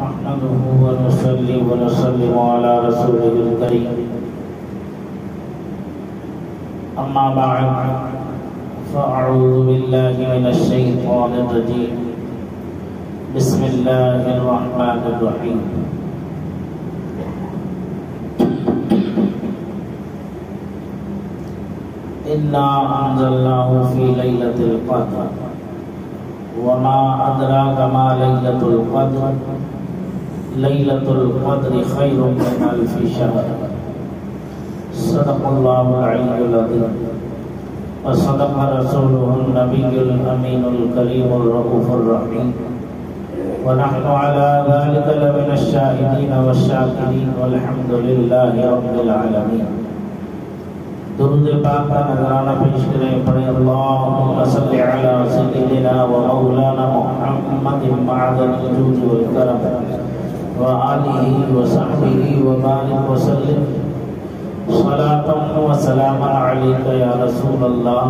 نحمده ونصلي ونسلم على رسوله الكريم أما بعد فأعوذ بالله من الشيطان الرجيم بسم الله الرحمن الرحيم إنا أنزلناه في ليلة القدر وما أدراك ما ليلة القدر ليلة القدر خير من ألف شهر صدق الله العلي العظيم وصدق رسوله النبي الأمين الكريم الرؤوف الرحيم ونحن على ذلك لمن الشاهدين والشاكرين والحمد لله رب العالمين. درود پاک کا نذرانہ پیش کریں پڑھیں اللہم صلی علی سیدنا و مولانا محمد معدن الجود والکرم وآلہ وصحبہ وبارک وسلم صلاة و سلاما علیک یا رسول اللہ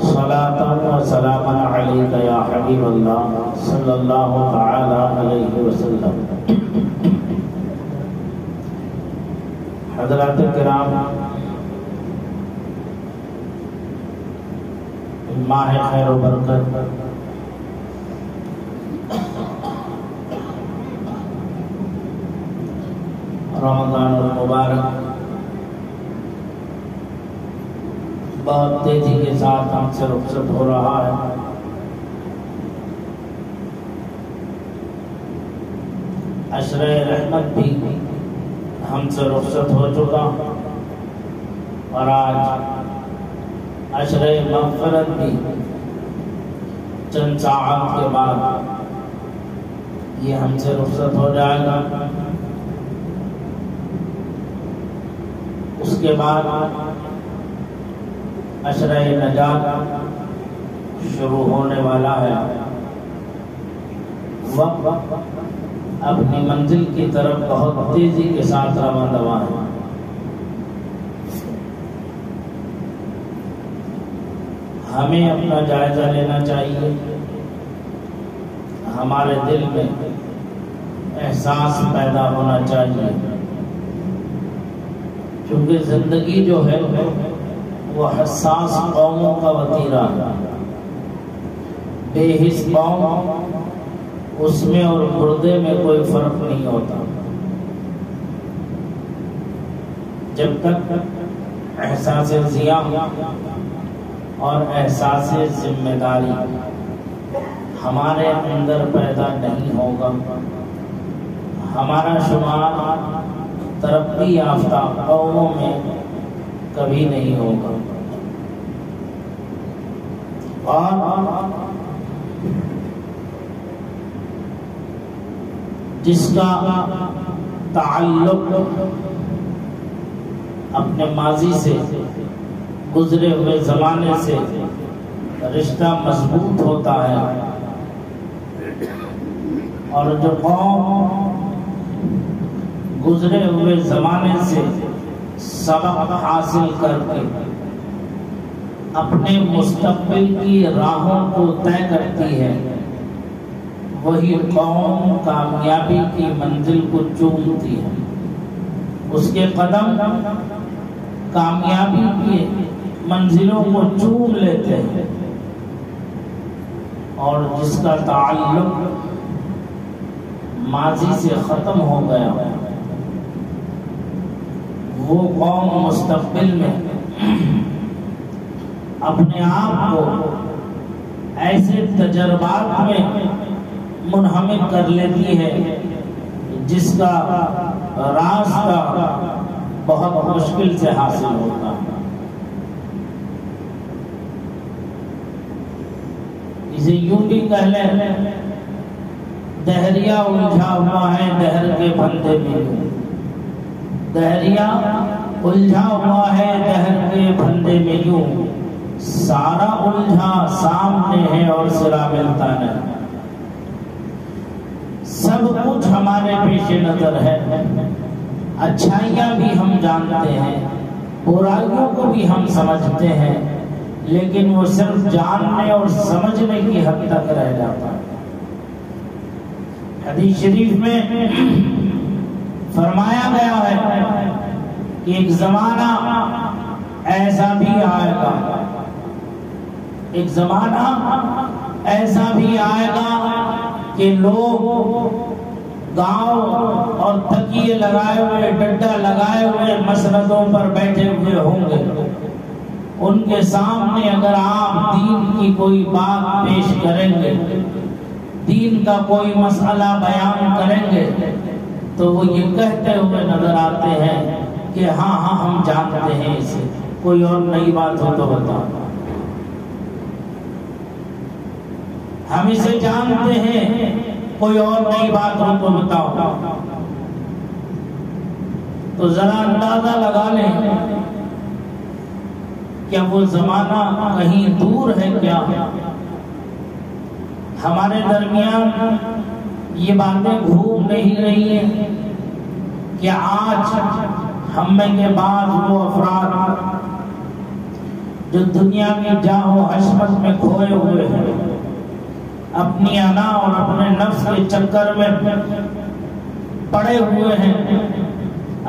صلاة و سلاما علیک یا حبیب اللہ صلی اللہ تعالی علیہ وسلم. حضرات کرام، ماہ خیر و برکت رمضان المبارک بہت تیزی کے ساتھ ہم سے رخصت ہو رہا ہے. عشرہ رحمت بھی ہم سے رخصت ہو چکا اور آج عشرہ مغفرت بھی چند ساعت کے بعد یہ ہم سے رخصت ہو جائے گا. اس کے بعد عشرہ نجات شروع ہونے والا ہے. وقت اپنی منزل کی طرف بہت تیزی کے ساتھ رواں دواں ہے. ہمیں اپنا جائزہ لینا چاہیے. ہمارے دل میں احساس پیدا ہونا چاہیے، کیونکہ زندگی جو ہے وہ حساس قوموں کا وتیرہ ہے. بے حس قوم، اس میں اور مردے میں کوئی فرق نہیں ہوتا. جب تک احساس ضیاء اور احساس ذمہ داری ہمارے اندر پیدا نہیں ہوگا، ہمارا شمار ترقی یافتہ قوموں میں کبھی نہیں ہوگا. اور جس کا تعلق اپنے ماضی سے، گزرے ہوئے زمانے سے رشتہ مضبوط ہوتا ہے، اور جو قوم گزرے ہوئے زمانے سے سبق حاصل کر کے اپنے مستقبل کی راہوں کو طے کرتی ہے، وہی قوم کامیابی کی منزل کو چومتی ہے. اس کے قدم کامیابی کی منزلوں کو چوم لیتے ہیں. اور جس کا تعلق ماضی سے ختم ہو گیا، وہ قوم مستقبل میں اپنے آپ کو ایسے تجربات میں منہمک کر لیتی ہے جس کا راستہ بہت مشکل سے حاصل ہوتا ہے. اسے یوں بھی کہہ لیں، دہریا الجھا ہوا ہے دہر کے پھندے میں یوں، دہریا الجھا ہوا ہے دہر کے پھندے میں یوں، سارا الجھا سامنے ہے اور سرا ملتا نہیں. سب کچھ ہمارے پیش نظر ہے، اچھائیاں بھی ہم جانتے ہیں، برائیوں کو بھی ہم سمجھتے ہیں، لیکن وہ صرف جاننے اور سمجھنے کی حد تک رہ جاتا ہے. حدیث شریف میں فرمایا گیا ہے کہ ایک زمانہ ایسا بھی آئے گا، ایک زمانہ ایسا بھی آئے گا کہ لوگ گاؤں اور تکیے لگائے ہوئے، ڈڈا لگائے ہوئے مسندوں پر بیٹھے ہوئے ہوں گے. ان کے سامنے اگر آپ دین کی کوئی بات پیش کریں گے، دین کا کوئی مسئلہ بیان کریں گے، تو وہ یہ کہتے ہوئے نظر آتے ہیں کہ ہاں ہاں ہم جانتے ہیں اسے، کوئی اور نئی بات ہو تو بتاؤ، ہم اسے جانتے ہیں، کوئی اور نئی بات ہو تو بتاؤ. تو ذرا اندازہ لگا لیں کیا وہ زمانہ کہیں دور ہے کیا؟ ہمارے درمیان یہ باتیں گھوم نہیں رہی ہیں کہ آج ہم میں کے بعد وہ افراد جو دنیا کی جاہ و حشمت میں کھوئے ہوئے ہیں، اپنی انا اور اپنے نفس کے چکر میں پڑے ہوئے ہیں،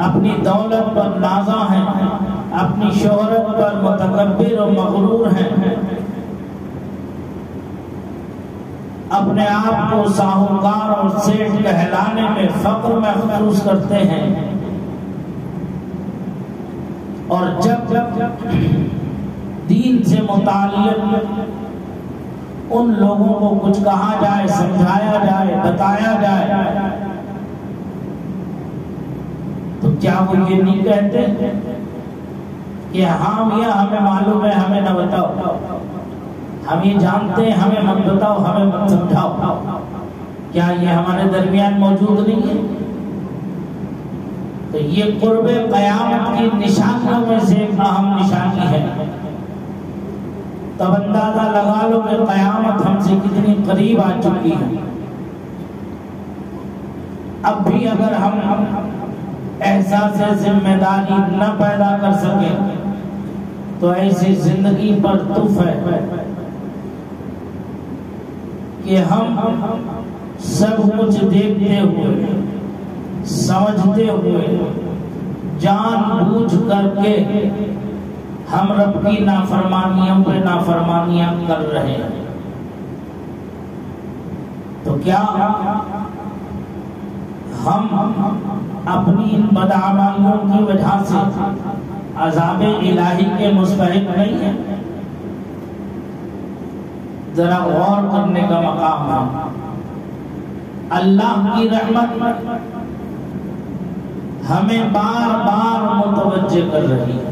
اپنی دولت پر نازاں ہیں، اپنی شہرت پر متکبر و مغرور ہیں، اپنے آپ کو ساہوکار اور سیٹھ کہلانے میں فخر محسوس کرتے ہیں. اور جب دین سے متعلق ان لوگوں کو کچھ کہا جائے، سمجھایا جائے، بتایا جائے، تو کیا وہ یہ نہیں کہتے کہ ہاں میاں ہمیں معلوم ہے، ہمیں نہ بتاؤ، ہم یہ جانتے ہیں، ہمیں مت بتاؤ، ہمیں مت سمجھاؤ؟ کیا یہ ہمارے درمیان موجود نہیں ہے؟ تو یہ قرب قیامت کی نشانیوں میں سے ایک اہم نشانی ہے. تب اندازہ لگا لو کہ قیامت ہم سے کتنی قریب آ چکی ہے. اب بھی اگر ہم احساس ذمہ داری نہ پیدا کر سکے تو ایسی زندگی پر تف ہے کہ ہم سب کچھ دیکھتے ہوئے، سمجھتے ہوئے، جان بوجھ کر کے ہم رب کی نافرمانیوں پہ نافرمانیاں کر رہے ہیں. تو کیا ہم اپنی ان بدعمالیوں کی وجہ سے عذاب الہی کے مستحق نہیں ہیں؟ ذرا غور کرنے کا مقام ہے. اللہ کی رحمت ہمیں بار بار متوجہ کر رہی ہے.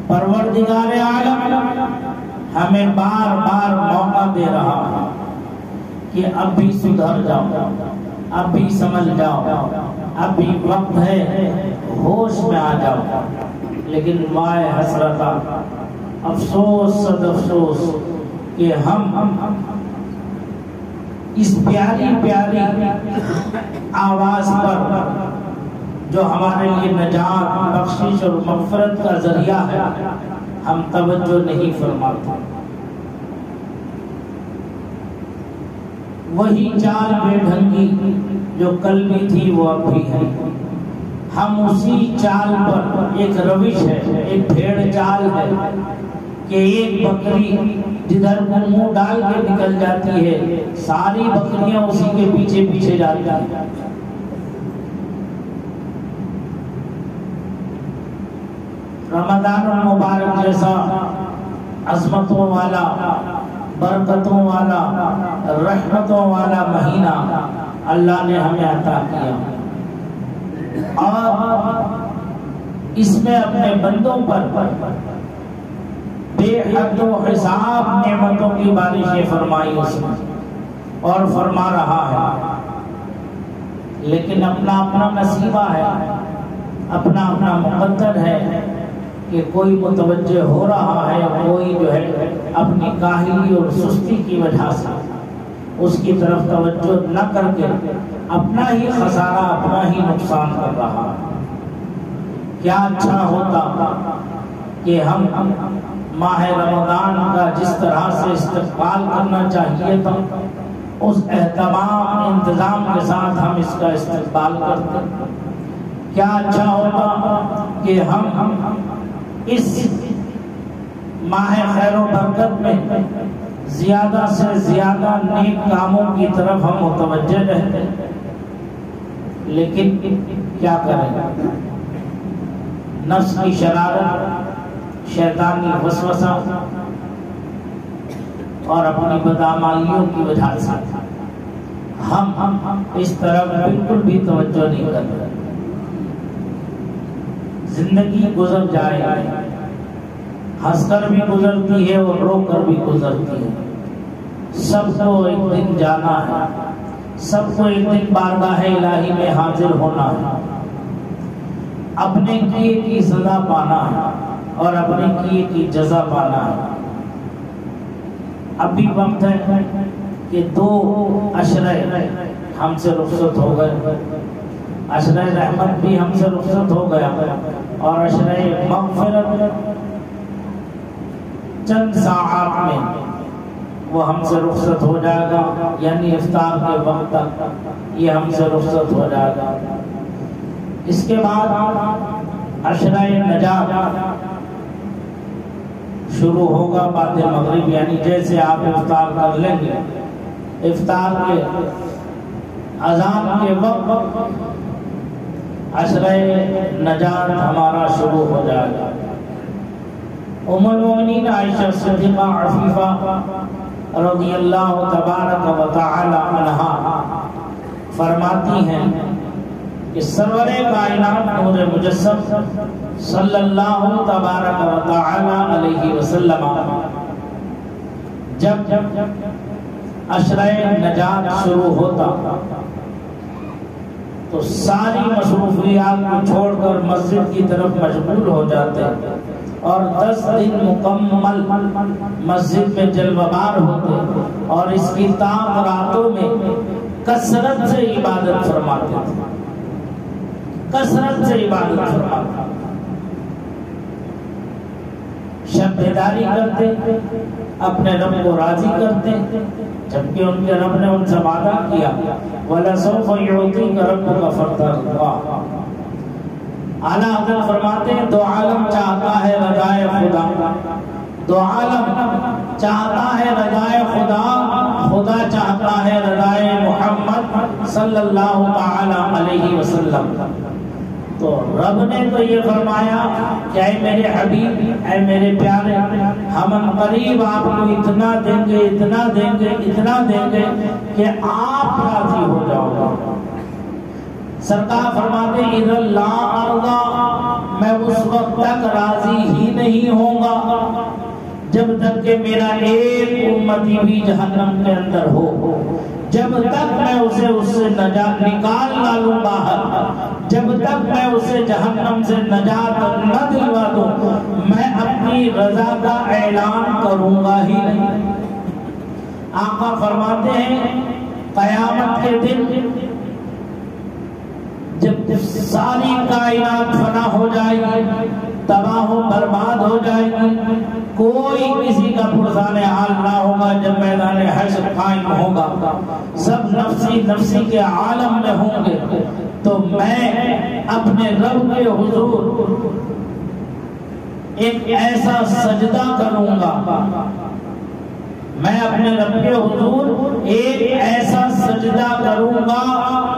پروردگار عالم ہمیں بار بار موقع دے رہا ہے کہ اب بھی سدھر جاؤ، اب بھی سمجھ جاؤ، اب بھی وقت ہے، ہوش میں آ جاؤ. لیکن وائے حسرتا، افسوس صد افسوس کہ ہم اس پیاری پیاری آواز پر جو ہمارے لیے نجات، بخشش اور مغفرت کا ذریعہ ہے، ہم توجہ نہیں فرماتے. وہی چال بے ڈھنگی جو کل بھی تھی وہ اب بھی ہے. ہم اسی چال پر، ایک روش ہے، ایک بھیڑ چال ہے کہ ایک بکری جدھر منہ ڈال کے نکل جاتی ہے، ساری بکریاں اسی کے پیچھے پیچھے جاتی ہیں. رمضان المبارک جیسا عظمتوں والا، برکتوں والا، رحمتوں والا مہینہ اللہ نے ہمیں عطا کیا، اور اس میں اپنے بندوں پر بے حد و حساب نعمتوں کی بارشیں فرمائی اس نے، اور فرما رہا ہے. لیکن اپنا اپنا نصیبہ ہے، اپنا اپنا مقدر ہے کہ کوئی متوجہ ہو رہا ہے، کوئی جو ہے اپنی کاہلی اور سستی کی وجہ سے اس کی طرف توجہ نہ کر کے اپنا ہی خسارہ، اپنا ہی نقصان کر رہا ہے. کیا اچھا ہوتا کہ ہم ماہ رمضان کا جس طرح سے استقبال کرنا چاہیے تھا اس اہتمام انتظام کے ساتھ ہم اس کا استقبال کرتے. کیا اچھا ہوگا کہ ہم اس ماہ خیر و برکت میں زیادہ سے زیادہ نیک کاموں کی طرف ہم متوجہ رہتے. لیکن کیا کریں، نفس کی شرارت، شیطانی وسوسہ اور اپنی بدعمالیوں کی وجہ سے ہم اس طرف بالکل بھی توجہ نہیں کرتے. زندگی گزر جائے، ہنس کر بھی گزرتی ہے اور رو کر بھی گزرتی ہے. سب کو ایک دن جانا ہے، سب کو ایک دن بارگاہ الہی میں حاضر ہونا ہے، اپنے کیے کی سزا پانا ہے اور اپنے کیے کی جزا پانا ہے. اب بھی وقت ہے کہ 2 عشرہ ہم سے رخصت ہو گئے. عشرہ رحمت بھی ہم سے رخصت ہو گیا اور عشرہ مغفرت چند ساعات میں وہ ہم سے رخصت ہو جائے گا، یعنی افطار کے وقت تک یہ ہم سے رخصت ہو جائے گا. اس کے بعد عشرہ نجات شروع ہوگا بعد مغرب، یعنی جیسے آپ افطار کر لیں گے، افطار کے اذان کے وقت عشرہ نجات ہمارا شروع ہو جائے گا. ام المؤمنین عائشہ صدیقہ عفیفہ رضی اللہ تبارک و تعالی عنہا فرماتی ہیں کہ سرور کائنات نور مجسم صلی اللہ تبارک و تعالی علیہ وسلم جب عشرہ نجات شروع ہوتا تو ساری مصروفیات کو چھوڑ کر مسجد کی طرف مشغول ہو جاتے اور 10 دن مکمل مسجد میں جلوہ بار ہوتے اور اس کی تام راتوں میں کثرت سے عبادت فرماتے تھے، کثرت سے عبادت فرماتے. شب بیداری کرتے، اپنے رب کو راضی کرتے، جبکہ ان کے رب نے ان سے وعدہ کیا وَلَسَوْفَ يُعْطِيكَ رَبُّكَ فَتَرْضَىٰ. اعلیٰ حضرت فرماتے ہیں 2 عالم چاہتا ہے رضائے خدا، 2 عالم چاہتا ہے رضائے خدا، خدا چاہتا ہے رضائے محمد صلی اللہ تعالی علیہ وسلم. تو رب نے تو یہ فرمایا کہ اے میرے حبیب، اے میرے پیارے، ہم قریب آپ کو اتنا دیں گے، اتنا دیں گے، اتنا دیں گے کہ آپ راضی ہو جاؤ گا. سرکار فرماتے اذا لا ارضا، میں اس وقت تک راضی ہی نہیں ہوں گا جب تک کہ میرا ایک امتی بھی جہنم کے اندر ہو، جب تک میں اسے اس سے نجات نکال نہ لوں باہر، جب تک میں اسے جہنم سے نجات نہ دلوا دوں، میں اپنی رضا کا اعلان کروں گا ہی نہیں. آقا فرماتے ہیں قیامت کے دن جب ساری کائنات فنا ہو جائے گی، تباہ و برباد ہو جائے گی، کوئی کسی کا پرسان حال نہ ہوگا، جب میدان حشر قائم ہوگا، سب نفسی نفسی کے عالم میں ہوں گے، تو میں اپنے رب کے حضور ایک ایسا سجدہ کروں گا، میں اپنے رب کے حضور ایک ایسا سجدہ کروں گا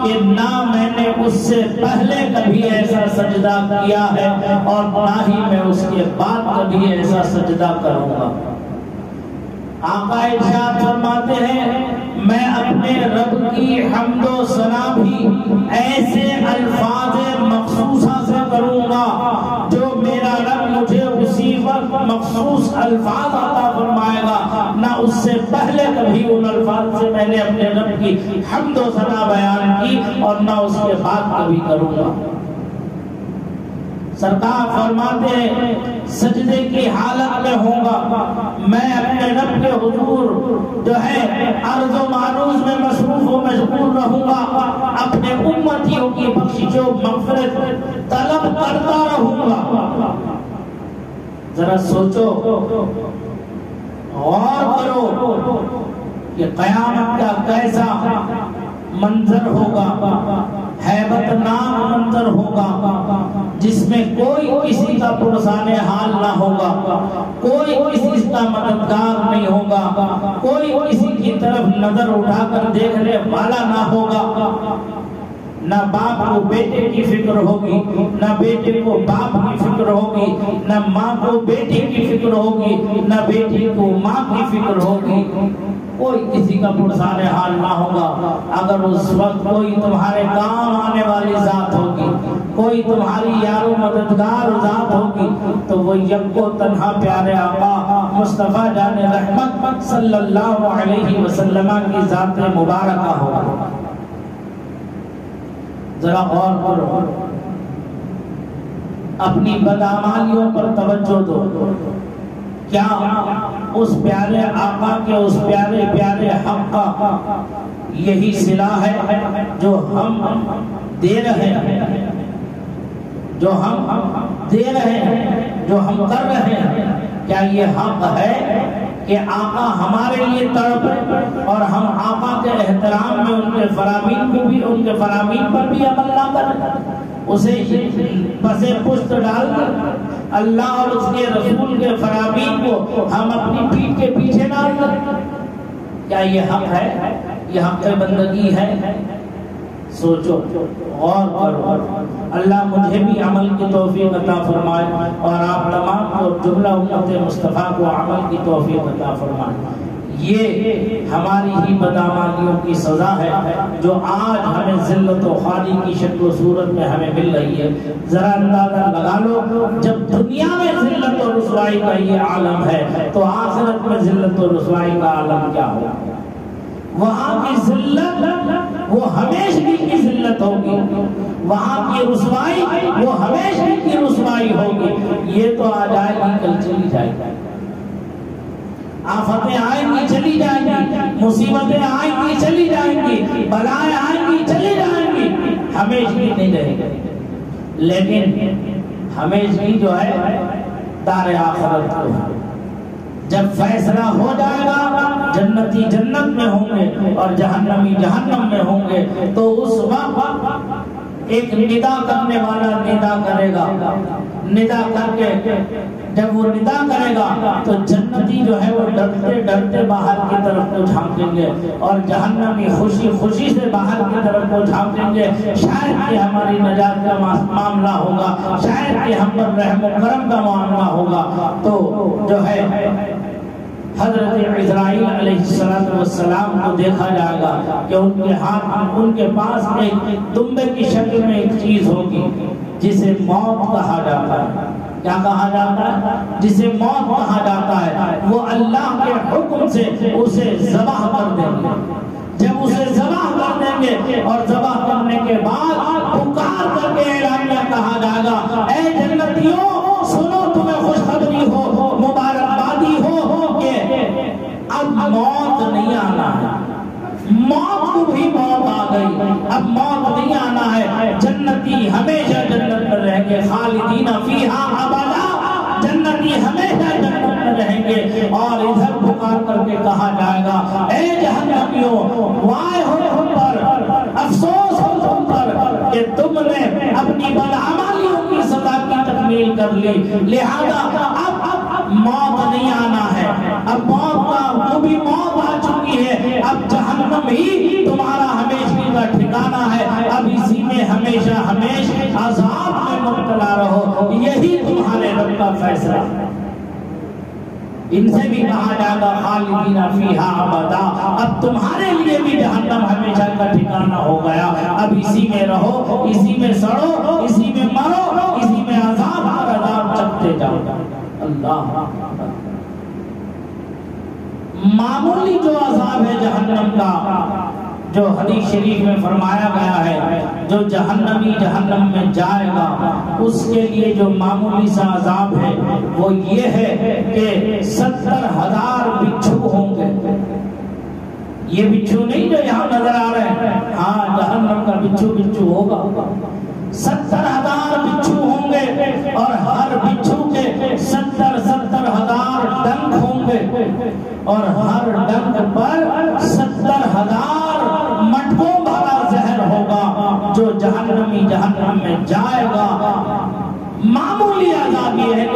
کہ نہ میں نے اس سے پہلے کبھی ایسا سجدہ کیا ہے اور نہ ہی میں اس کے بعد کبھی ایسا سجدہ کروں گا. آقا ارشاد فرماتے ہیں میں اپنے رب کی حمد و ثنا بھی ایسے الفاظ مخصوصہ سے کروں گا جو میرا رب مجھے اسی وقت مخصوص الفاظ عطا فرمائے گا، نہ اس سے پہلے کبھی ان الفاظ سے میں نے اپنے رب کی حمد و ثنا بیان کی اور نہ اس کے بعد کبھی کروں گا. سرکار فرماتے ہیں سجدے کی حالت میں ہوں گا، میں اپنے رب کے حضور جو ہے عرض و معروض میں مصروف و مشغول رہوں گا، اپنے امتیوں کی بخشش و مغفرت طلب کرتا رہوں گا. ذرا سوچو، غور کرو، کہ قیامت کا کیسا منظر ہوگا، ہیبت ناک منظر ہوگا، جس میں کوئی کسی کا پرسان حال نہ ہوگا، کوئی کسی کا مددگار نہیں ہوگا، کوئی کسی کی طرف نظر اٹھا کر دیکھنے والا نہ ہوگا۔ نہ باپ کو بیٹے کی فکر ہوگی، نہ بیٹے کو باپ کی فکر ہوگی، نہ ماں کو بیٹے کی فکر ہوگی، نہ بیٹی کو ماں کی فکر ہوگی، کوئی کسی کا پرسان حال نہ ہوگا۔ اگر اس وقت کوئی تمہارے کام آنے والی ذات ہوگی، کوئی تمہاری یار و مددگار ذات ہوگی، تو وہ یکو تنہا پیارے آقا مصطفیٰ جان رحمت صلی اللہ علیہ وسلم کی ذات مبارکہ ہوگا۔ ذرا غور کرو، اپنی بدعمالیوں پر توجہ دو۔ کیا اس پیارے آقا کے اس پیارے پیارے حق کا یہی صلہ ہے جو ہم دے رہے ہیں، جو ہم دے رہے ہیں، جو ہم کر رہے ہیں؟ کیا یہ حق ہے کہ آقا ہمارے لیے تڑپے اور ہم آقا کے احترام میں ان کے فرامین پر بھی عمل نہ کریں، اسے پسے پشت ڈال کر اللہ اور اس کے رسول کے فرامین کو ہم اپنی پیٹھ کے پیچھے ڈال کر؟ کیا یہ حق ہے؟ یہ حق بندگی ہے؟ سوچو، غور کرو۔ اللہ مجھے بھی عمل کی توفیق عطا فرمائے اور آپ تمام کو جملہ امت مصطفیٰ کو عمل کی توفیق عطا فرمائے۔ یہ ہماری ہی بدعمالیوں کی سزا ہے جو آج ہمیں ذلت و خالی کی شکل و صورت میں ہمیں مل رہی ہے۔ ذرا اندازہ لگا لو، جب دنیا میں ذلت و رسوائی کا یہ عالم ہے تو آخرت میں ذلت و رسوائی کا عالم کیا ہوگا؟ وہاں کی ذلت وہ ہمیشہ کی ذلت ہوگی، وہاں کی رسوائی وہ ہمیشہ کی رسوائی ہوگی۔ یہ تو آ جائے گی، کل چلی جائے گی، آفتیں آئیں گی چلی جائیں گی، مصیبتیں آئیں گی چلی جائیں گی، بلائیں آئیں گی چلی جائیں گی، ہمیشہ کی نہیں رہے گی۔ لیکن ہمیشہ کی جو ہے دار آخرت کو ہے۔ جب فیصلہ ہو جائے گا، جنتی جنت میں ہوں گے اور جہنمی جہنم میں ہوں گے، تو اس وقت ایک ندا کرنے والا ندا کرے گا، ندا کر کے جب وہ ندا کرے گا تو جنتی جو ہے وہ ڈرتے ڈرتے باہر کی طرف کو جھانکیں گے اور جہنمی خوشی خوشی سے باہر کی طرف کو جھانکیں گے۔ شاید کہ ہماری نجات کا معاملہ ہوگا، شاید کہ ہم پر رحم و کرم کا معاملہ ہوگا۔ تو جو ہے حضرت عزرائیل علیہ السلام کو دیکھا جائے گا کہ ان کے ہاتھ، ان کے پاس ایک دمبے کی شکل میں ایک چیز ہوگی جسے موت کہا جاتا ہے۔ کیا کہا جاتا ہے؟ جسے موت کہا جاتا ہے۔ وہ اللہ کے حکم سے اسے ذبح کر دیں گے۔ جب اسے ذبح کر دیں گے اور ذبح کرنے کے بعد پکار کر کے اعلانیہ کہا جائے گا، اے جنتیوں سنو، تمہیں خوشخبری ہو، مبارکبادی ہو کہ اب موت نہیں آنا ہے، موت کو بھی موت آ گئی، اب موت نہیں آنا ہے۔ جنتی ہمیشہ جنت میں رہیں گے، خالدین فیہا ابدا، جنتی ہمیشہ جنت میں رہیں گے۔ اور ادھر پکار کر کے کہا جائے گا، اے جہنمیوں وائے ہو تم پر، افسوس ہو تم پر کہ تم نے اپنی بدعمالیوں کی سزا کی تکمیل کر لی، لہذا اب موت نہیں آنا ہے، اب موت کا وہ بھی موت آ چکی ہے، اب جہنم ہی تمہارا ہمیشہ کا ٹھکانہ ہے، اب اسی میں ہمیشہ عذاب میں مبتلا رہو، یہی تمہارے رب کا فیصلہ ہے۔ ان سے بھی کہا جائے گا خالدین فیہا ابدا، اب تمہارے لیے بھی جہنم ہمیشہ کا ٹھکانہ ہو گیا، اب اسی میں رہو، اسی میں سڑو، اسی میں مرو، اسی میں عذاب پر عذاب چکتے جاؤ۔ اللہ معمولی جو عذاب ہے جہنم کا، جو حدیث شریف میں فرمایا گیا ہے، جو جہنمی جہنم میں جائے گا اس کے لیے جو معمولی سا عذاب ہے وہ یہ ہے کہ 70,000 بچھو ہوں گے۔ یہ بچھو نہیں جو یہاں نظر آ رہے ہیں، ہاں جہنم کا بچھو ہوگا، 70,000 بچھو ہوں گے اور ہر بچھو کے 70,000 ڈنک ہوں گے اور ہر ڈنک پر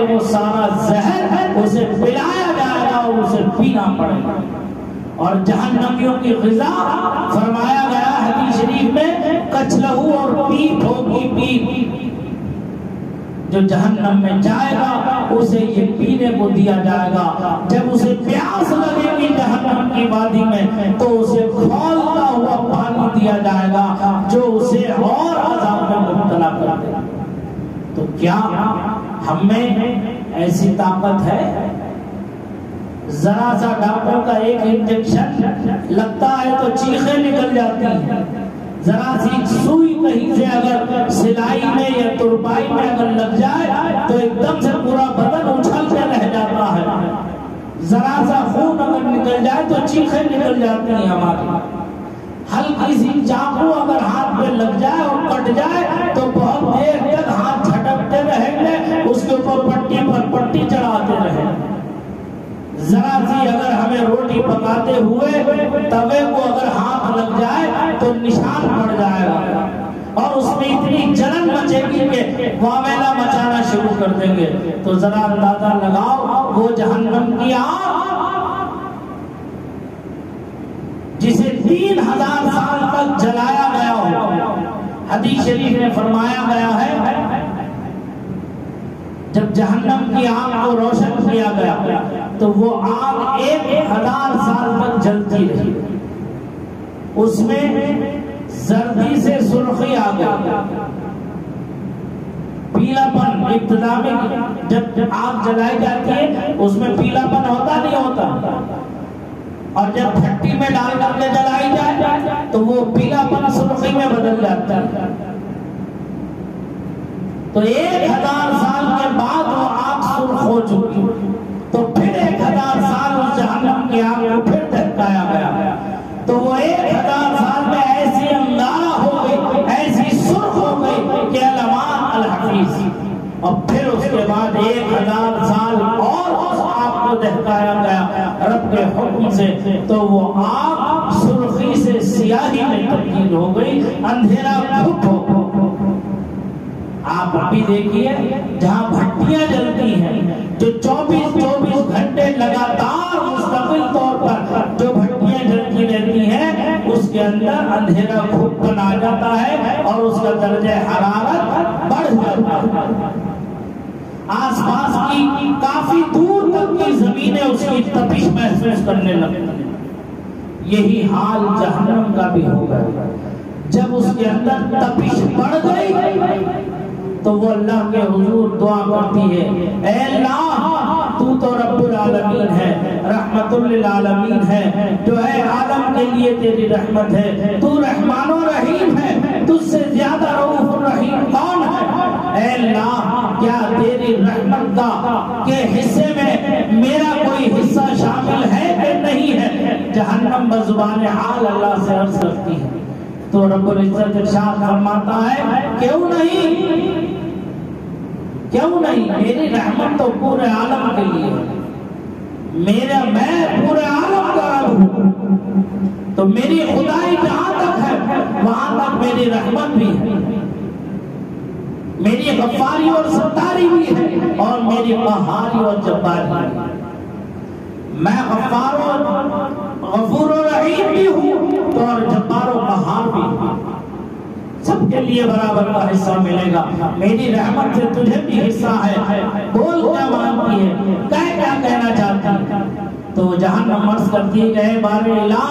کہ وہ سارا زہر اسے پلایا جائے گا اور اسے پینا پڑے گا. اور جہنمیوں کی غذا فرمایا گیا حدیث شریف میں کچلہو اور پیپ ہوگی. پیپ جو جہنم میں جائے گا اسے یہ پینے کو دیا جائے گا. جب اسے پیاس لگے گی جہنم کی وادی میں تو اسے کھولتا ہوا پانی دیا جائے گا جو اسے اور عذاب میں مبتلا کر دے گا. تو کیا ہم میں ایسی طاقت ہے؟ ذرا سا ڈاکٹر کا ایک انجیکشن لگتا ہے تو چیخیں نکل جاتی ہیں. ذرا سی سوئی کہیں سے اگر سلائی میں یا ترپائی میں اگر لگ جائے تو ایک دم سے پورا بدن اچھل کے رہ جاتا ہے. ذرا سا خون اگر نکل جائے تو چیخیں نکل جاتی ہیں ہماری. ہلکی سی چاقو اگر ہاتھ میں لگ جائے اور کٹ جائے تو بہت دیر تک ہاتھ جھٹکتے رہیں گے, اس کے اوپر پٹی پر پٹی چڑھاتے رہیں گے. ذرا سی اگر ہمیں روٹی پکاتے ہوئے توے کو اگر ہاتھ لگ جائے تو نشان پڑ جائے گا اور اس میں اتنی جلن مچے گی کہ واویلا مچانا شروع کر دیں گے. تو ذرا اندازہ لگاؤ وہ جہنم کی آگ جسے 3000 سال تک جلایا گیا ہو. حدیث شریف میں فرمایا گیا ہے جب جہنم کی آگ کو روشن کیا گیا تو وہ آگ 1000 سال تک جلتی رہی. اس میں زردی سے سرخی آ گئی, پیلا پن ابتدا میں جب آگ جلائی جاتی ہے اس میں پیلا پن ہوتا نہیں ہوتا, اور جب بھٹی میں ڈال کر کے جلائی جائے تو وہ پیلا پن سرخی میں بدل جاتا ہے. تو 1000 سال کے بعد وہ آگ سرخ ہو چکی, تو پھر 1000 سال اس جہنم کی آگ کو پھر دھکایا گیا تو وہ 1000 سال میں ایسی انگارہ ہو گئی, ایسی سرخ ہو گئی کہ علمان الحفیظ. اور پھر اس کے بعد 1000 سال اور اس آگ کو دہکایا گیا رب کے حکم سے, تو وہ آگ سرخی سے سیاہی میں تبدیل ہو گئی, اندھیرا گھٹ ہو. آپ ابھی دیکھیے جہاں بھٹیاں جلتی ہیں جو 24 گھنٹے لگاتار مستقل طور پر جو بھٹیاں جلتی رہتی ہیں اس کے اندر اندھیرا گھٹ بن آ جاتا ہے اور اس کا درجہ حرارت بڑھ جاتا ہے. آس پاس کی کافی دور تک کی زمینیں اس کی تپش محسوس کرنے لگتی ہیں. یہی حال جہنم کا بھی ہوگا. جب اس کے اندر تپش بڑھ گئی تو وہ اللہ کے حضور دعا کرتی ہے, اے اللہ تو رب العالمین ہے, رحمت للعالمین ہے, جو ہے عالم کے لیے تیری رحمت ہے, تو رحمان و رحیم ہے, تجھ سے زیادہ رؤوف الرحیم کون ہے؟ اے اللہ کیا تیری رحمت کا کے حصے میں میرا کوئی حصہ شامل ہے کہ نہیں ہے؟ جہنم بزبان حال اللہ سے عرض کرتی ہے تو رب العزت ارشاد فرماتا ہے کیوں نہیں, کیوں نہیں, میری رحمت تو پورے عالم کے لیے, میں پورے عالم کا رب ہوں, تو میری خدائی جہاں تک ہے وہاں تک میری رحمت بھی ہے, میری غفاری اور ستاری بھی ہے اور میری قہاری اور جباری بھی. میں غفار و غفور و رحیم بھی ہوں تو اور جبار و قہار بھی ہوں. سب کے لیے برابر کا حصہ ملے گا. میری رحمت سے تجھے بھی حصہ ہے. بول کیا مانتی ہے, کیا کہنا چاہتی ہے؟ تو جہنم عرض کرتی ہے کہ بار الہ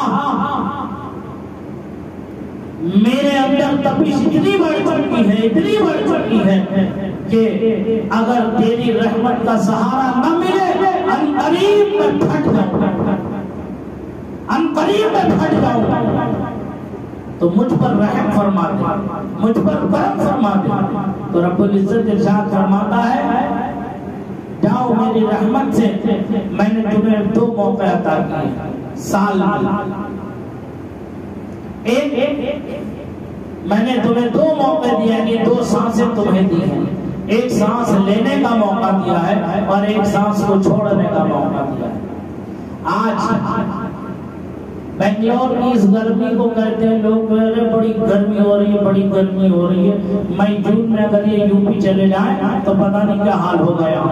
میرے اندر تپش اتنی بڑھ چکی ہے, اتنی بڑھ چکی ہے کہ اگر تیری رحمت کا سہارا نہ ملے عنقریب میں پھٹ جاؤں, عنقریب میں پھٹ جاؤں. تو مجھ پر رحم فرما دے, مجھ پر کرم فرما دے. تو رب العزت ارشاد فرماتا ہے جاؤ میری رحمت سے میں نے تمہیں 2 موقع عطا کیے سال میں. میں نے تمہیں 2 موقع دیے, یعنی 2 سانسیں تمہیں دی ہیں. ایک سانس لینے کا موقع دیا ہے اور ایک سانس کو چھوڑنے کا موقع دیا ہے. آج بنگلور کی اس گرمی کو کہتے ہیں لوگ بڑی بڑی گرمی ہو رہی ہے، بڑی گرمی ہو رہی ہے. مئی جون میں اگر یہ یو پی چلے جائیں تو پتہ نہیں کیا حال ہو گیا.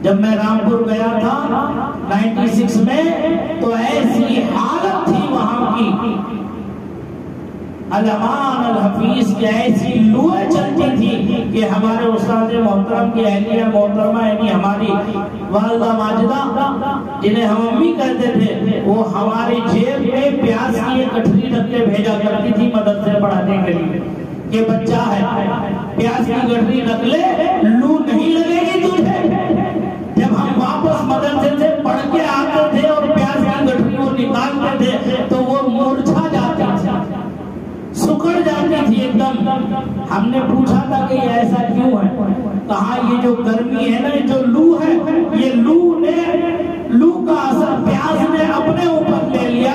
جب میں رامپور گیا تھا 96 میں تو ایسی حالت تھی وہاں کی، علمان الحفیظ کی ایسی لویں چلتی تھی کہ ہمارے استاد محترم کی اہلیہ محترمہ یعنی ہماری والدہ ماجدہ جنہیں ہم امی کہتے تھے، وہ ہماری جیب میں پیاز کی ایک گٹھری رکھ کے بھیجا کرتی تھی مدرسے پڑھانے کے لیے کہ بچہ ہے پیاز کی گٹھری رکھ لے، لو نہیں لگے گی تجھے. جب ہم واپس مدرسے سے پڑھ کے آتے تھے اور پیاز کی گٹھری کو نکالتے تھے تو وہ مرجھا جاتی تھی، سکڑ جاتی تھی ایک دم. ہم نے پوچھا تھا کہ یہ ایسا کیوں ہے؟ کہا یہ جو گرمی ہے نا، جو لو ہے، یہ لو کا اثر پیاز نے اپنے اوپر لے لیا،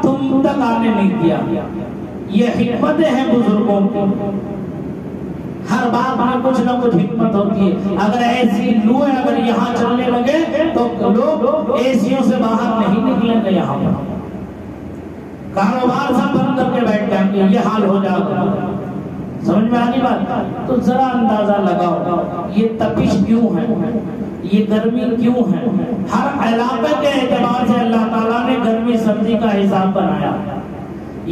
تم تک آنے نہیں دیا. یہ حکمتیں ہیں بزرگوں کی، ہر بات میں کچھ نہ کچھ حکمت ہوتی ہے. اگر ایسی لویں اگر یہاں چلنے لگے تو لوگ ایسیوں سے باہر نہیں نکلیں گے. یہاں پر کاروبار سب بند کر کے بیٹھ جائیں گے، یہ حال ہو جائے گا. سمجھ میں آنی بات؟ تو ذرا اندازہ لگاؤ یہ تپش کیوں ہے، یہ گرمی کیوں ہے. ہر علاقے کے اعتبار سے اللہ تعالیٰ نے گرمی سردی کا حساب بنایا.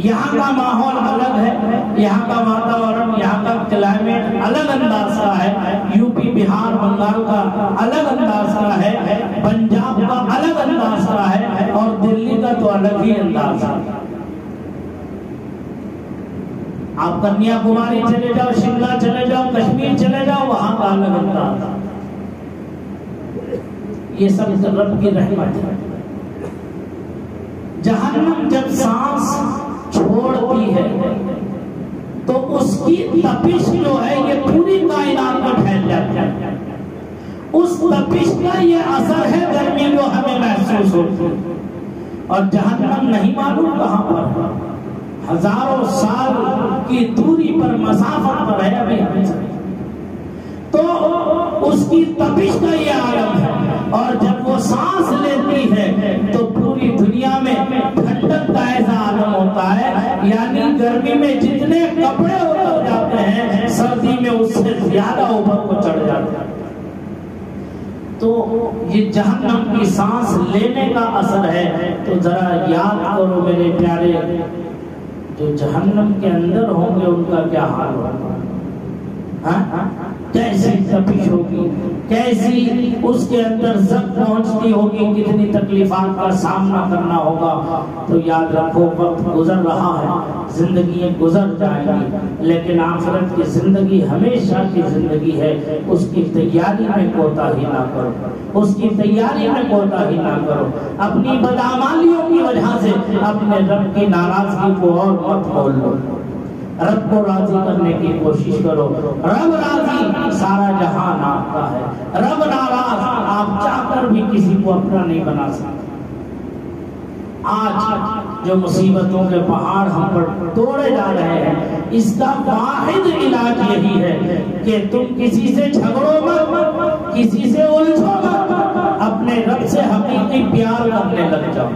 یہاں کا ماحول الگ ہے، یہاں کا واتاورن، یہاں کا کلائمیٹ الگ انداز کا ہے. یو پی، بہار، بنگال کا الگ انداز کا ہے، پنجاب کا الگ انداز کا ہے، اور دلی کا تو الگ ہی انداز ہے. آپ کنیا کماری چلے جاؤ، شملہ چلے جاؤ، کشمیر چلے جاؤ، وہاں کا الگ انداز. یہ سب رب کی رحمت ہے. جہنم جب سانس چھوڑتی ہے تو اس کی تپش جو ہے یہ پوری کائنات میں پھیل جاتی ہے. اس تپش کا یہ اثر ہے گرمی جو ہمیں محسوس ہوتی. اور جہنم نہیں معلوم کہاں پر، ہزاروں سال کی دوری پر، مسافت پر ہے ابھی ہمیں. تو اس کی تپش کا یہ عالم ہے. اور جب وہ سانس لیتی ہے تو پوری دنیا میں ٹھنڈک کا ایسا عالم ہوتا ہے، یعنی گرمی میں جتنے کپڑے اتر جاتے ہیں سردی میں اس سے زیادہ اوپر کو چڑھ جاتے ہیں. تو یہ جہنم کی سانس لینے کا اثر ہے. تو ذرا یاد کرو میرے پیارے، جو جہنم کے اندر ہوں گے ان کا کیا حال ہوگا. کیسی تپش ہوگی، کیسی اس کے اندر زخم پہنچتی ہوگی، کتنی تکلیفات کا سامنا کرنا ہوگا. تو یاد رکھو وقت گزر رہا ہے، زندگیاں گزر جائیں گی، لیکن آخرت کی زندگی ہمیشہ کی زندگی ہے. اس کی تیاری میں کوتاہی نہ کرو، اس کی تیاری میں کوتاہی نہ کرو. اپنی بدعمالیوں کی وجہ سے اپنے رب کی ناراضگی کو اور مت کھول لو. رب کو راضی کرنے کی کوشش کرو. رب راضی، سارا جہان آپ کا ہے. رب ناراض، آپ چاہ کر بھی کسی کو اپنا نہیں بنا سکتے. آج جو مصیبتوں کے پہاڑ ہم پر توڑے جا رہے ہیں، اس کا واحد علاج یہی ہے کہ تم کسی سے جھگڑو مت، کسی سے الجھو مت، اپنے رب سے حقیقی پیار کرنے لگ جاؤ.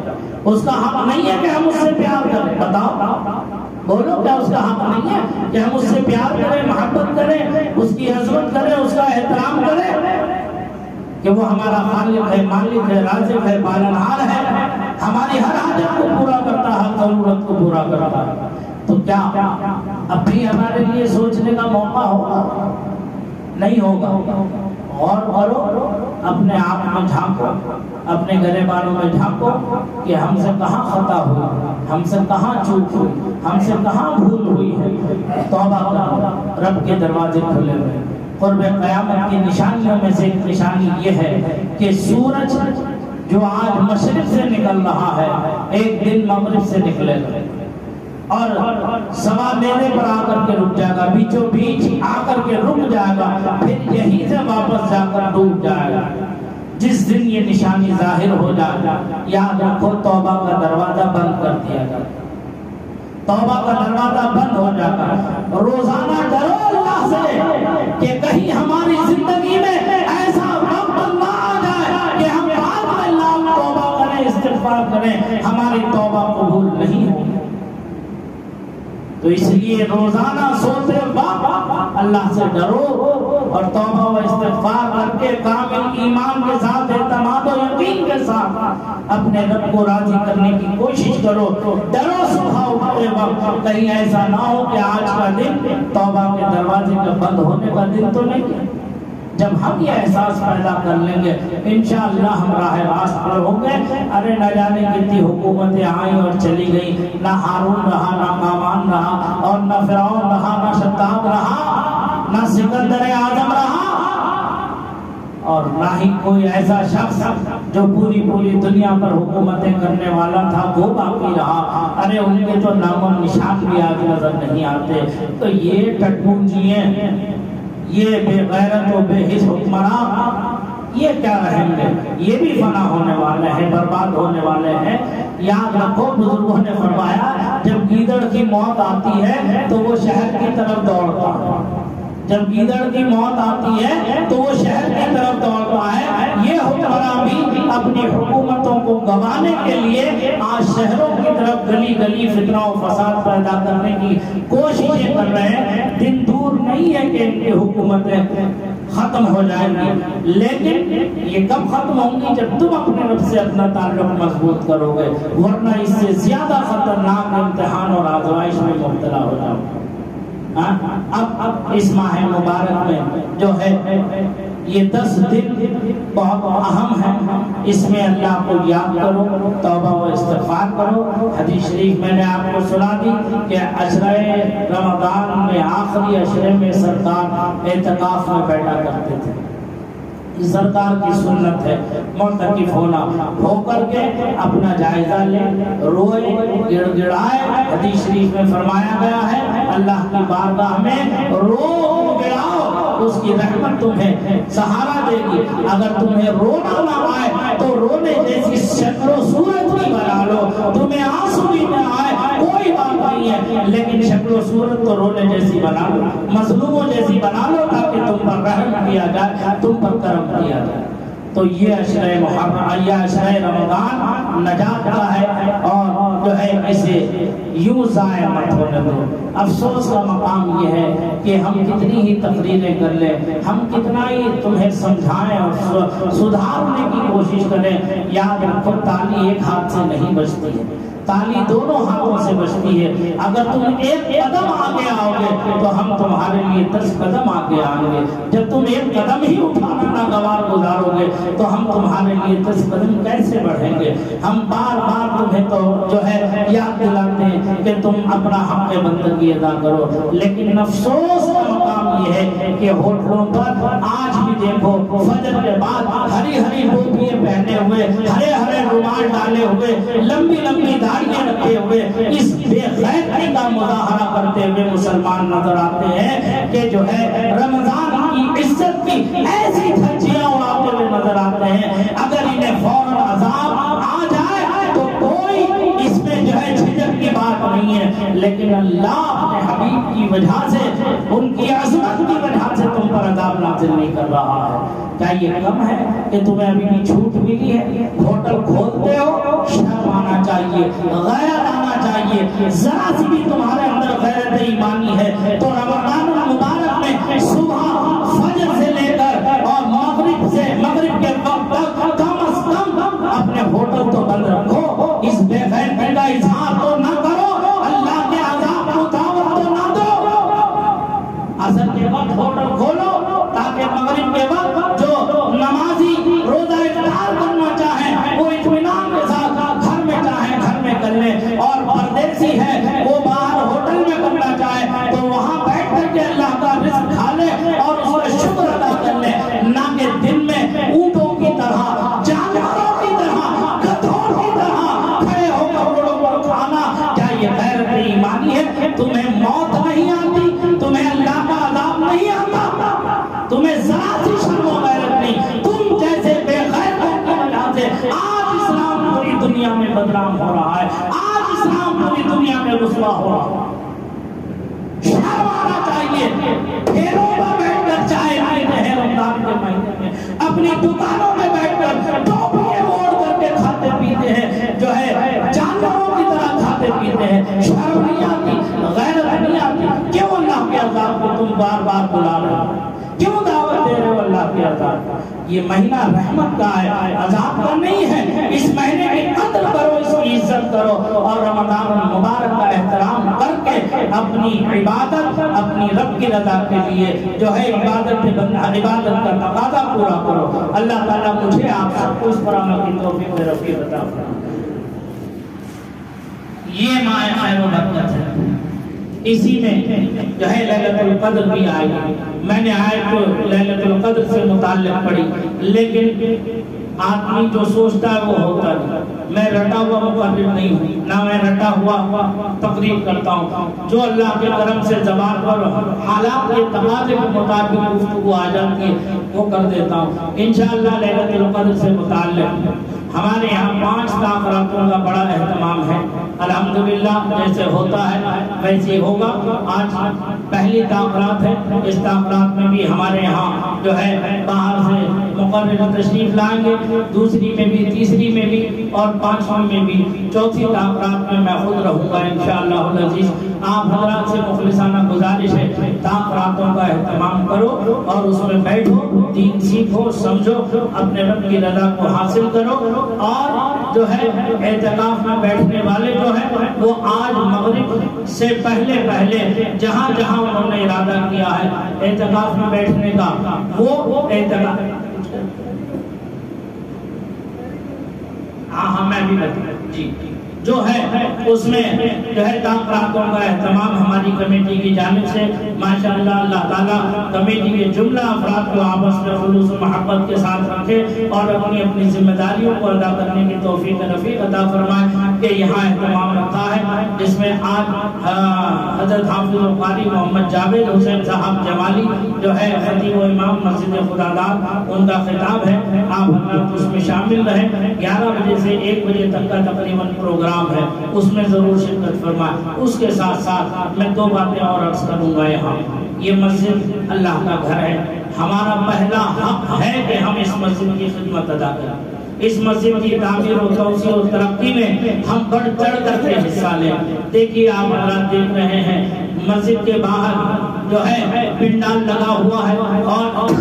اس کا حق نہیں ہے کہ ہم اس سے پیار کریں. بتاؤ، بولو، کیا اس کا حق نہیں ہے کہ ہم اس سے پیار کریں، محبت کریں، اس کی عظمت کریں، اس کا احترام کریں کہ وہ ہمارا خالق ہے، مالک ہے، رازق ہے، پالنہار ہے، ہماری ہر حاجت کو پورا کرتا ہے، ہر ضرورت کو پورا کرتا ہے. تو کیا اب بھی ہمارے لیے سوچنے کا موقع ہوگا؟ نہیں ہوگا. اور اپنے آپ میں جھانکو، اپنے گلے بالوں میں جھانکو کہ ہم سے کہاں خطا ہوئی، ہم سے کہاں چوک ہوئی، ہم سے کہاں بھول ہوئی ہے. توبہ کرو، رب کے دروازے کھلے ہوئے. قرب قیامت کی نشانیوں میں سے ایک نشانی یہ ہے کہ سورج جو آج مشرق سے نکل رہا ہے ایک دن مغرب سے نکلے گا اور سوا میلے پر آ کر کے رک جائے گا، بیچوں بیچ آ کر کے رک جائے گا، پھر یہیں سے واپس جا کر ڈوب جائے گا. جس دن یہ نشانی ظاہر ہو جائے گا، یاد رکھو توبہ کا دروازہ بند کر دیا گا. توبہ کا دروازہ بند ہو جائے گا. روزانہ ڈرو اللہ سے کہ کہیں ہماری زندگی میں ایسا وقت نہ آ جائے کہ ہم بعد میں توبہ کریں، استغفار کریں، ہماری توبہ قبول نہیں ہوگی. تو اس لیے روزانہ سوتے وقت اللہ سے ڈرو اور توبہ و استغفار کر کے کامل ایمان کے ساتھ اعتماد و یقین کے ساتھ اپنے رب کو راضی کرنے کی کوشش کرو. ڈرو صبح اٹھتے وقت کہیں ایسا نہ ہو کہ آج کا دن توبہ کے دروازے کا بند ہونے کا دن تو نہیں ہے. جب ہم یہ احساس پیدا کر لیں گے انشاءاللہ ہم راہ راست پر ہوں گے. ارے نہ جانے کتنی حکومتیں آئیں اور چلی گئی، نہ ہارون رہا، نہ ہامان رہا، اور نہ فرعون رہا، نہ شداد رہا، نہ سکندر اعظم رہا، اور نہ ہی کوئی ایسا شخص جو پوری دنیا پر حکومتیں کرنے والا تھا وہ باقی رہا. ارے ان کے تو نام و نشان بھی آج نظر نہیں آتے. تو یہ ٹٹپونجیے، یہ بے غیرت و بے حس حکمران یہ کیا رہیں گے؟ یہ بھی فنا ہونے والے ہیں، برباد ہونے والے ہیں. یاد رکھو بزرگوں نے فرمایا جب گیدڑ کی موت آتی ہے تو وہ شہر کی طرف دوڑتا ہے. جب گیدڑ کی موت آتی ہے تو وہ شہر کی طرف دوڑتا ہے. یہ حکمراں بھی اپنی حکومتوں کو گنوانے کے لیے آج شہروں کی طرف گلی گلی فتنہ و فساد پیدا کرنے کی کوششیں کر رہے ہیں. دن دور نہیں ہے کہ ان کی حکومتیں ختم ہو جائیں گی، لیکن یہ کب ختم ہوں گی؟ جب تم اپنے رب سے اپنا تعلق مضبوط کرو گے، ورنہ اس سے زیادہ خطرناک امتحان اور آزمائش میں مبتلا ہو جاؤ گے. اب اس ماہ مبارک میں جو ہے یہ 10 دن بہت اہم ہے. اس میں اللہ کو یاد کرو، توبہ و استغفار کرو. حدیث شریف میں نے آپ کو سنا دی کہ عشرہ رمضان میں آخری عشرے میں سرکار اعتکاف میں بیٹھا کرتے تھے. سرکار کی سنت ہے معتکف ہونا، ہو کر کے اپنا جائزہ لے، روئے، گڑ گڑائے. حدیث شریف میں فرمایا گیا ہے اللہ کی بارگاہ میں رو گڑاؤ، اس کی رحمت تمہیں سہارا دے گی. اگر تمہیں رونا نہ آئے تو رونے جیسی شکل و صورت بھی بنا لو. تمہیں آنسو بھی نہ آئے کوئی بات نہیں ہے، لیکن شکل و صورت تو رونے جیسی بنا لو، مظلوموں جیسی بنا لو، تاکہ تم پر رحم کیا جائے، تم پر کرم کیا جائے. تو یہ عشرہ محرم، یہ عشرہ رمضان نجات کا ہے، اور جو ہے اسے یوں ضائع مت ہونے دو. افسوس کا مقام یہ ہے کہ ہم کتنی ہی تقریریں کر لیں، ہم کتنا ہی تمہیں سمجھائیں اور سدھارنے کی کوشش کریں. یاد رکھو تالی ایک ہاتھ سے نہیں بجتی ہے، تالی دونوں ہاتھوں سے بجتی ہے. اگر تم ایک قدم آگے آؤ گے تو ہم تمہارے لیے 10 قدم آگے آئیں گے. جب تم ایک قدم ہی اٹھانا ناگوار گزارو گے تو ہم تمہارے لیے 10 قدم کیسے بڑھیں گے؟ ہم بار بار تمہیں تو جو ہے یاد دلاتے ہیں کہ تم اپنا حق بندگی ادا کرو، لیکن افسوس کا مقام یہ ہے کہ ہوٹلوں پر آج بھی دیکھو فجر کے بعد ہری ہری ٹوپیاں پہنے ہوئے، ہرے ہرے رومال ڈالے ہوئے، لمبی لمبی داڑھیاں رکھے ہوئے اس بے غیرتی کا مظاہرہ کرتے ہوئے مسلمان نظر آتے ہیں کہ جو ہے رمضان کی عزت کی ایسی دھجیاں اڑاتے ہوئے نظر آتے ہیں. اگر انہیں فوراً عذاب آ جائے تو کوئی اس میں جو ہے جھجک کی بات نہیں ہے، لیکن اللہ اپنے حبیب کی وجہ سے، ان کی عظمت کی وجہ سے تم پر عذاب نازل نہیں کر رہا ہے. کیا یہ کم ہے کہ تمہیں ابھی بھی چھوٹ ملی ہے؟ ہوٹل کھولتے ہو، شرم آنا چاہیے، غیرت آنا چاہیے. ذرا سی بھی تمہارے اندر غیرت ایمانی ہے تو رمضان المبارک میں صبح فجر سے لے کر اور مغرب کے وقت تک کم از کم اپنے ہوٹل تو بند رکھو. اس بے غیرتی کا اظہار تو نہ کرو، اللہ کے عذاب کو دعوت تو نہ دو. عصر کے وقت ہوٹل کھولو تاکہ مغرب کے وقت جو نمازی روزہ افطار کرنا چاہیں وہ اطمینان کے ساتھ گھر میں چاہیں گھر میں کر لیں، اور پردیسی ہے وہ باہر ہوٹل میں کرنا چاہے تو وہاں بیٹھ کر کے اللہ کا رزق کھا لے اور اس کا شکر ادا کر لے، نہ کہ دن میں اونٹوں کی طرح، جانوروں کی طرح، گدھوں کی طرح کھڑے ہو کر روڑوں پر کھانا. کیا یہ غیرت ایمانی ہے؟ تمہیں موت نہیں آتی؟ تمہیں اللہ کا عذاب نہیں آتا؟ تمہیں ذرا سی شرم و غیرت نہیں؟ تم جیسے بے غیرتوں کی وجہ سے آج اسلام پوری دنیا میں بدنام ہو رہا ہے، آج اسلام پوری دنیا میں رسوا ہو رہا ہے. شرم آنا چاہیے. پھیروں پر بیٹھ کر چائے پیتے ہیں رمضان کے مہینے میں، اپنی دکانوں میں بیٹھ کر ٹوپیاں اوڑھ کر کے کھاتے پیتے ہیں، جو ہے جانوروں کی طرح کھاتے پیتے ہیں. شرم نہیں آتی؟ غیرت رحمت نہیں آتی؟ کیوں اللہ کے عذاب کو تم بار بار بلا رہے ہو؟ کیوں دعوت دے رہے ہو اللہ کے عذاب؟ یہ مہینہ رحمت کا ہے، عذاب کا نہیں ہے۔ اس مہینے کی قدر کرو، اس کی عزت کرو، اور رمضان المبارک کا احترام کر کے اپنی عبادت اپنی رب کی رضا کے لیے جو ہے عبادت کا تقاضا پورا کرو۔ اللہ تعالیٰ مجھے آپ سب کو اس پر عمل کی توفیق دے، رب کی رضا فرمائے۔ یہ ماہ خیر و برکت ہے، اسی میں جو ہے لیلۃ القدر بھی آئی۔ میں نے آیت کو لیلۃ القدر سے متعلق پڑھی، لیکن آدمی جو سوچتا ہے وہ ہوتا نہیں۔ میں رٹا ہوا مقرر نہیں ہوں، نہ میں رٹا ہوا تقریر کرتا ہوں۔ جو اللہ کے کرم سے زبان پر حالات کے تقاضے کے مطابق گفتگو آ جاتی ہے وہ کر دیتا ہوں۔ انشاءاللہ لیلۃ القدر سے متعلق ہمارے یہاں 5 تاخراتوں کا بڑا اہتمام ہے۔ الحمدللہ جیسے ہوتا ہے ویسے ہوگا۔ آج پہلی تاخرات ہے، اس تاخرات میں بھی ہمارے یہاں جو ہے باہر سے مقرر تشریف لائیں گے، دوسری میں بھی، تیسری میں بھی اور 5ویں میں بھی۔ چوتھی تاخرات میں خود رہوں گا انشاءاللہ العزیز۔ آپ حضرات سے مخلصانہ گزارش ہے تاخراتوں کا اہتمام کرو اور اس میں بیٹھو، دین سیکھو، سمجھو، اپنے رب کی رضا کو حاصل کرو۔ اور جو ہے اعتکاف میں بیٹھنے والے جو ہے وہ آج مغرب سے پہلے جہاں جہاں انہوں نے ارادہ کیا ہے اعتکاف میں بیٹھنے کا، وہ اعتکاف ہاں میں بھی جی جو ہے اس میں جو ہے تاخراتوں کا اہتمام ہماری کمیٹی کی جانب سے ماشاءاللہ اللہ تعالیٰ کمیٹی کے جملہ افراد کو آپس میں خلوص و محبت کے ساتھ رکھے اور اپنی اپنی ذمہ داریوں کو ادا کرنے کی توفیق رفیق عطا فرمائے کہ یہاں اہتمام رکھا ہے جس میں آج حضرت حافظ القاری محمد جاوید حسین صاحب جمالی جو ہے خطیب و امام مسجد خداداد، ان کا خطاب ہے۔ آپ حضرات اس میں شامل رہیں۔ 11 بجے سے 1 بجے تک کا تقریباً پروگرام ہے، اس میں ضرور شرکت فرمائیں۔ اس کے ساتھ ساتھ میں 2 باتیں اور عرض کروں گا۔ یہاں یہ مسجد اللہ کا گھر ہے، ہمارا پہلا حق ہے کہ ہم اس مسجد کی خدمت ادا کریں، اس مسجد کی تعمیر و توسیع و ترقی میں ہم بڑھ چڑھ کر کے حصہ لیں۔ دیکھیے آپ حضرات دیکھ رہے ہیں مسجد کے باہر جو ہے پنڈال لگا ہوا ہے اور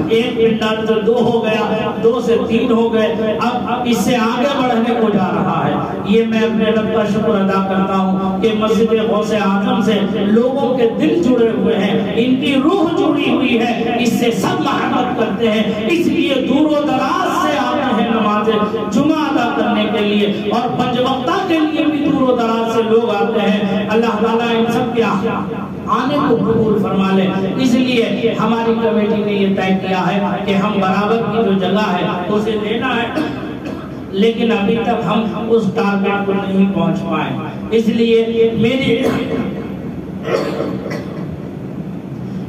ایک پنڈال تو 2 ہو گیا، 2 سے 3 ہو گئے، اب اس سے آگے بڑھنے کو جا رہا ہے۔ یہ میں اپنے رب کا شکر ادا کرتا ہوں کہ مسجد غوث اعظم سے لوگوں کے دل جڑے ہوئے ہیں، ان کی روح جڑی ہوئی ہے، اس سے سب محبت کرتے ہیں، اس لیے دور و دراز سے آتے ہیں نماز جمعہ ادا کرنے کے لیے، اور 5 وقتہ کے لیے بھی دور و دراز سے لوگ آتے ہیں۔ اللہ تعالیٰ ان سب کے آنے کو قبول فرما لے۔ اس لیے ہماری کمیٹی نے یہ طے کیا ہے کہ ہم برابر کی جو جگہ ہے اسے دینا ہے، لیکن ابھی تک ہم اس ٹارگٹ کو نہیں پہنچ پائے۔ اس لیے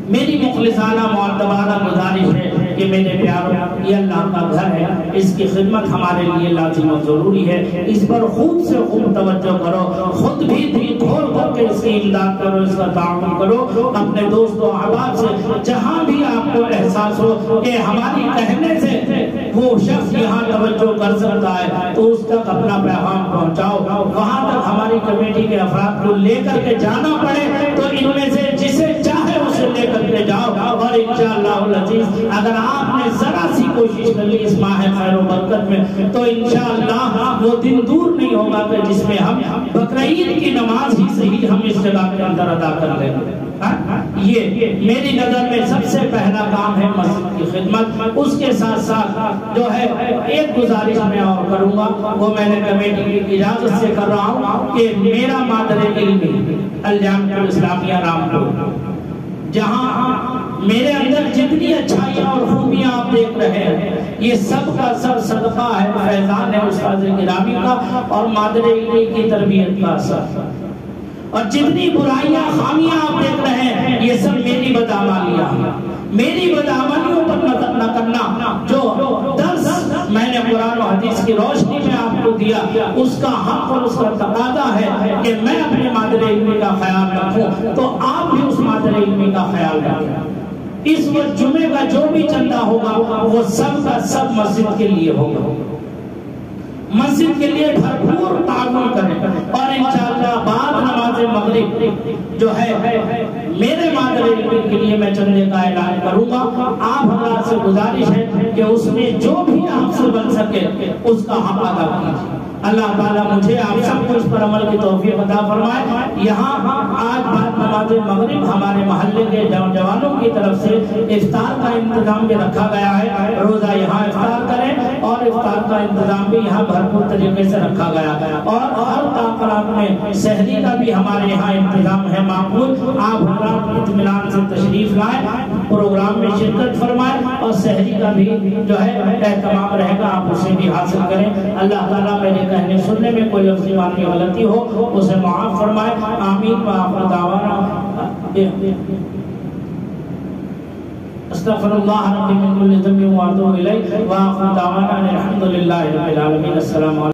میری مخلصانہ معتبرانہ گزارش ہے کہ میرے پیاروں یہ اللہ کا گھر ہے، اس کی خدمت ہمارے لیے لازم و ضروری ہے۔ اس پر خود سے خوب توجہ کرو، خود بھی دل کھول کر کے اس کی امداد کرو، اس کا تعاون کرو۔ اپنے دوست و احباب سے جہاں بھی آپ کو احساس ہو کہ ہماری کہنے سے وہ شخص یہاں توجہ کر سکتا ہے تو اس تک اپنا پیغام پہنچاؤ۔ وہاں تک ہماری کمیٹی کے افراد کو لے کر کے جانا پڑے تو ان میں سے جسے چاہے اسے لے کر کے جاؤ، اور انشاءاللہ العزیز اگر آپ نے ذرا سی کوشش کر لی اس ماہ خیر و برکت میں تو انشاءاللہ وہ دن دور نہیں ہوگا کہ جس میں ہم بقرعید کی نماز ہی صحیح ہم اس جگہ کے اندر ادا کر لیں گے۔ یہ میری نظر میں سب سے پہلا کام ہے مسجد کی خدمت۔ اس کے ساتھ ساتھ جو ہے ایک گزارش میں اور کروں گا، وہ میں نے کمیٹی کی اجازت سے کر رہا ہوں کہ میرا مادر علمی الجامعہ الاسلامیہ رامپور، جہاں میرے اندر جتنی اچھائیاں اور خوبیاں آپ دیکھ رہے ہیں یہ سب کا سب صدقہ ہے، فیضان ہے استاد گرامی کا اور مادر علمی کی تربیت کا اثر، اور جتنی برائیاں خامیاں آپ دیکھ رہے ہیں یہ سب میری بدعمالیاں ہیں۔ میری بدعمالیوں پر نہ کرنا، جو درس میں نے قرآن و حدیث کی روشنی میں آپ کو دیا اس کا حق اور اس کا تقاضا ہے کہ میں اپنے مادر علمی کا خیال رکھوں، تو آپ بھی اس مادر علمی کا خیال رکھیں۔ اس وقت جمعے کا جو بھی چندہ ہوگا وہ سب کا سب مسجد کے لیے ہوگا، مسجد کے لیے بھرپور تعاون کریں، اور انشاءاللہ بعد نماز مغرب جو ہے میرے مادر علم کے لیے میں چندے کا اعلان کروں گا. آپ حضرات سے گزارش ہے کہ اس میں جو بھی آپ سے بن سکے اس کا حق ادا کیجیے. اللہ تعالیٰ مجھے آپ سب کو اس پر عمل کی توفیق عطا فرمائے. یہاں آج بعد نماز مغرب ہمارے محلے کے نوجوانوں کی طرف سے افطار کا انتظام بھی رکھا گیا ہے. روزہ یہاں افطار کریں اور افطار کا انتظام بھی یہاں بھرپور طریقے سے رکھا گیا ہے. اور ہر تاقرات میں سحری کا بھی ہمارے یہاں انتظام ہے معقول. آپ حضرات اطمینان سے تشریف لائیں, پروگرام میں شرکت فرمائیں اور سحری کا بھی جو ہے اہتمام رہے گا, آپ اسے بھی حاصل کریں. اللہ تعالیٰ میرے کہنے سننے میں کوئی لفظ ایمان کی غلطی ہو اسے معاف فرمائے. آمین. وآخر دعوانا استغفر اللہ ربی من کل ذنب واتوب الیہ. وآخر دعوانا الحمدللہ رب العالمین. السلام علیکم.